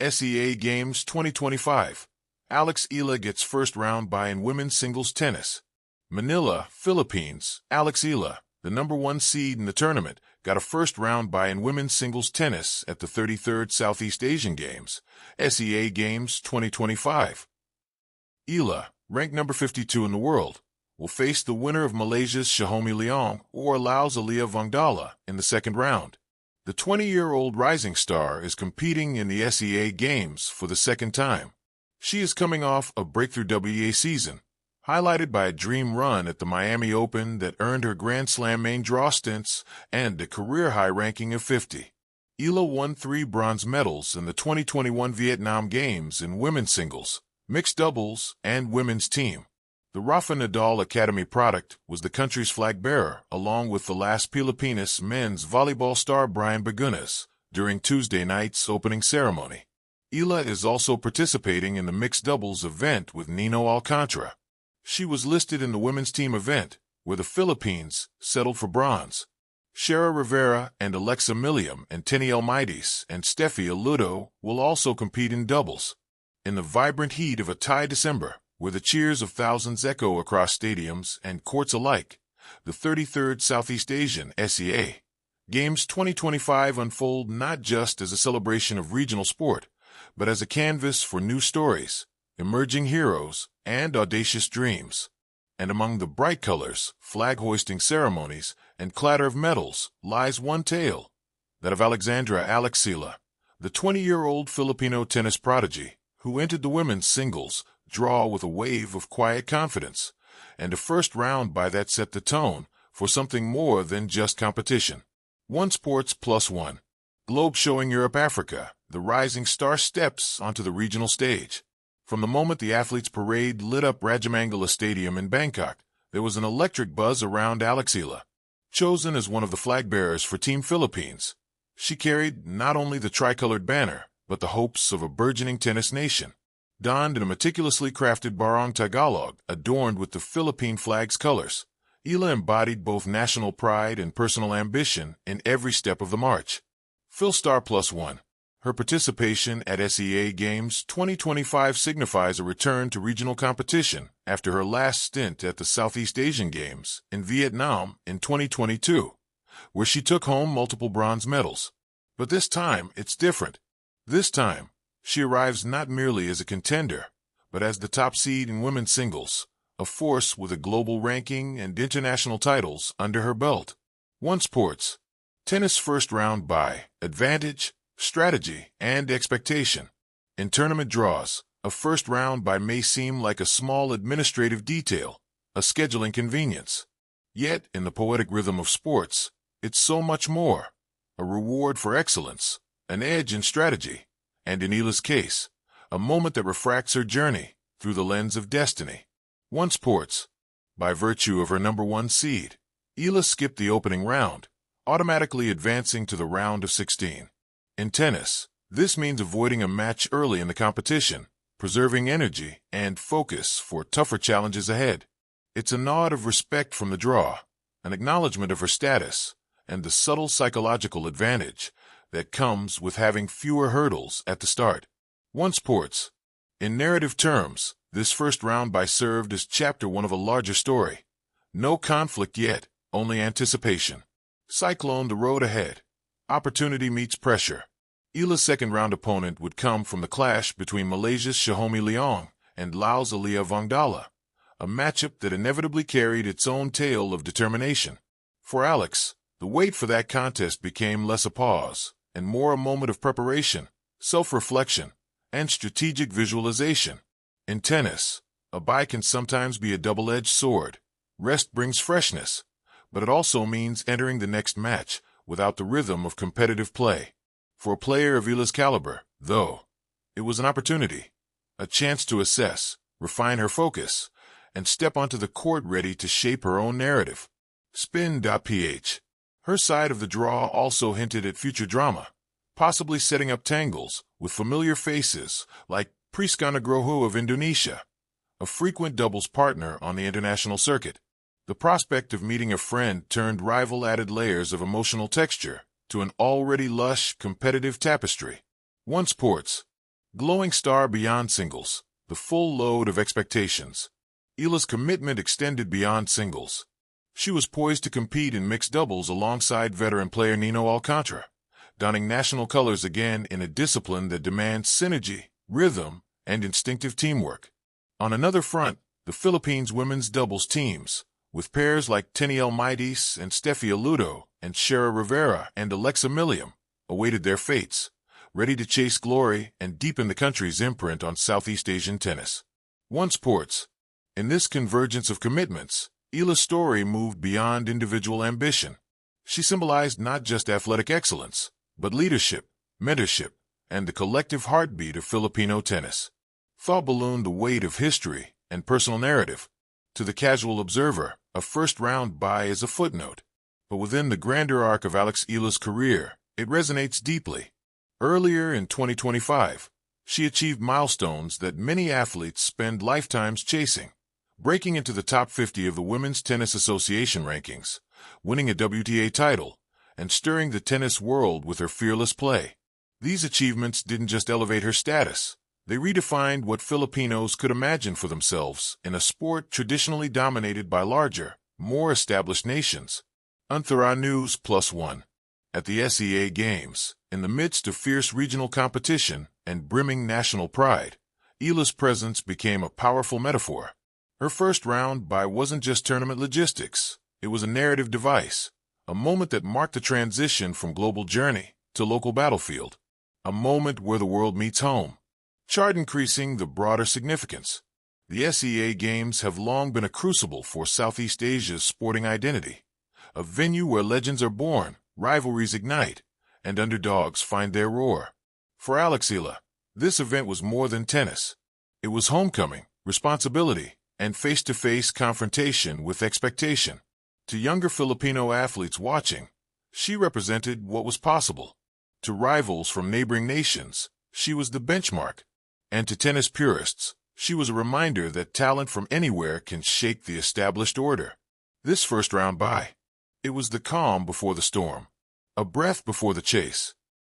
SEA Games 2025. Eala gets first round bye in women's singles tennis. Manila, Philippines. Eala, the number 1 seed in the tournament, got a first round bye in women's singles tennis at the 33rd Southeast Asian Games, SEA Games 2025. Eala, ranked number 52 in the world, will face the winner of Malaysia's Xiaomi Leong or Laos Eala Vongdala in the second round. The 20-year-old rising star is competing in the SEA Games for the second time. She is coming off a breakthrough WTA season, highlighted by a dream run at the Miami Open that earned her Grand Slam main draw stints and a career-high ranking of 50. Eala won 3 bronze medals in the 2021 Vietnam Games in women's singles, mixed doubles, and women's team. The Rafa Nadal Academy product was the country's flag bearer, along with the Las Pilipinas men's volleyball star Brian Bagunas, during Tuesday night's opening ceremony. Eala is also participating in the mixed doubles event with Nino Alcantara. She was listed in the women's team event, where the Philippines settled for bronze. Shara Rivera and Alexa Milliam and Teniel Mides and Steffi Aludo will also compete in doubles. In the vibrant heat of a Thai December, where the cheers of thousands echo across stadiums and courts alike, the 33rd Southeast Asian SEA Games 2025 unfold not just as a celebration of regional sport, but as a canvas for new stories, emerging heroes, and audacious dreams. And among the bright colors, flag-hoisting ceremonies, and clatter of medals lies one tale, that of Alexandra Eala, the 20-year-old Filipino tennis prodigy who entered the women's singles draw with a wave of quiet confidence, and a first round bye that set the tone for something more than just competition. One Sports Plus One. Globe showing Europe-Africa, the rising star steps onto the regional stage. From the moment the athletes' parade lit up Rajamangala Stadium in Bangkok, there was an electric buzz around Eala. Chosen as one of the flag bearers for Team Philippines, she carried not only the tricolored banner, but the hopes of a burgeoning tennis nation. Donned in a meticulously crafted barong Tagalog adorned with the Philippine flag's colors, Eala embodied both national pride and personal ambition in every step of the march. Philstar Plus One. Her participation at SEA Games 2025 signifies a return to regional competition after her last stint at the Southeast Asian Games in Vietnam in 2022, where she took home multiple bronze medals. But this time, it's different. This time, she arrives not merely as a contender, but as the top seed in women's singles, a force with a global ranking and international titles under her belt. One Sports. Tennis first round bye, advantage, strategy, and expectation. In tournament draws, a first round bye may seem like a small administrative detail, a scheduling convenience. Yet, in the poetic rhythm of sports, it's so much more. A reward for excellence, an edge in strategy, and in Eala's case, a moment that refracts her journey through the lens of destiny. One Sports. By virtue of her number 1 seed, Eala skipped the opening round, automatically advancing to the round of 16. In tennis, this means avoiding a match early in the competition, preserving energy and focus for tougher challenges ahead. It's a nod of respect from the draw, an acknowledgement of her status, and the subtle psychological advantage that comes with having fewer hurdles at the start. One Sports. In narrative terms, this first round bye served as chapter 1 of a larger story. No conflict yet, only anticipation. Cyclone the road ahead. Opportunity meets pressure. Eala's second round opponent would come from the clash between Malaysia's Xiaomi Leong and Laos Eala Vongdala, a matchup that inevitably carried its own tale of determination. For Alex, the wait for that contest became less a pause and more a moment of preparation, self-reflection, and strategic visualization. In tennis, a bye can sometimes be a double-edged sword. Rest brings freshness, but it also means entering the next match without the rhythm of competitive play. For a player of Eala's caliber, though, it was an opportunity, a chance to assess, refine her focus, and step onto the court ready to shape her own narrative. Spin.ph. Her side of the draw also hinted at future drama, possibly setting up tangles with familiar faces like Priska Nugroho of Indonesia, a frequent doubles partner on the international circuit. The prospect of meeting a friend turned rival added layers of emotional texture to an already lush, competitive tapestry. One Sports. Glowing star beyond singles, the full load of expectations. Eala's commitment extended beyond singles. She was poised to compete in mixed doubles alongside veteran player Nino Alcantara, donning national colors again in a discipline that demands synergy, rhythm, and instinctive teamwork. On another front, the Philippines women's doubles teams, with pairs like Teniel Maitis and Steffi Aludo and Shara Rivera and Alexa Milliam, awaited their fates, ready to chase glory and deepen the country's imprint on Southeast Asian tennis. One sports. In this convergence of commitments, Eala's story moved beyond individual ambition. She symbolized not just athletic excellence, but leadership, mentorship, and the collective heartbeat of Filipino tennis. Thought ballooned the weight of history and personal narrative. To the casual observer, a first-round bye is a footnote. But within the grander arc of Alex Eala's career, it resonates deeply. Earlier in 2025, she achieved milestones that many athletes spend lifetimes chasing, breaking into the top 50 of the Women's Tennis Association rankings, winning a WTA title, and stirring the tennis world with her fearless play. These achievements didn't just elevate her status, they redefined what Filipinos could imagine for themselves in a sport traditionally dominated by larger, more established nations. Unthara News +1. At the SEA Games, in the midst of fierce regional competition and brimming national pride, Eala's presence became a powerful metaphor. Her first round bye wasn't just tournament logistics, it was a narrative device, a moment that marked the transition from global journey to local battlefield, a moment where the world meets home, chart increasing the broader significance. The SEA Games have long been a crucible for Southeast Asia's sporting identity, a venue where legends are born, rivalries ignite, and underdogs find their roar. For Alex Eala, this event was more than tennis. It was homecoming, responsibility, and face-to-face confrontation with expectation. To younger Filipino athletes watching, she represented what was possible. To rivals from neighboring nations, she was the benchmark. And to tennis purists, she was a reminder that talent from anywhere can shake the established order. This first round bye, it was the calm before the storm, a breath before the chase.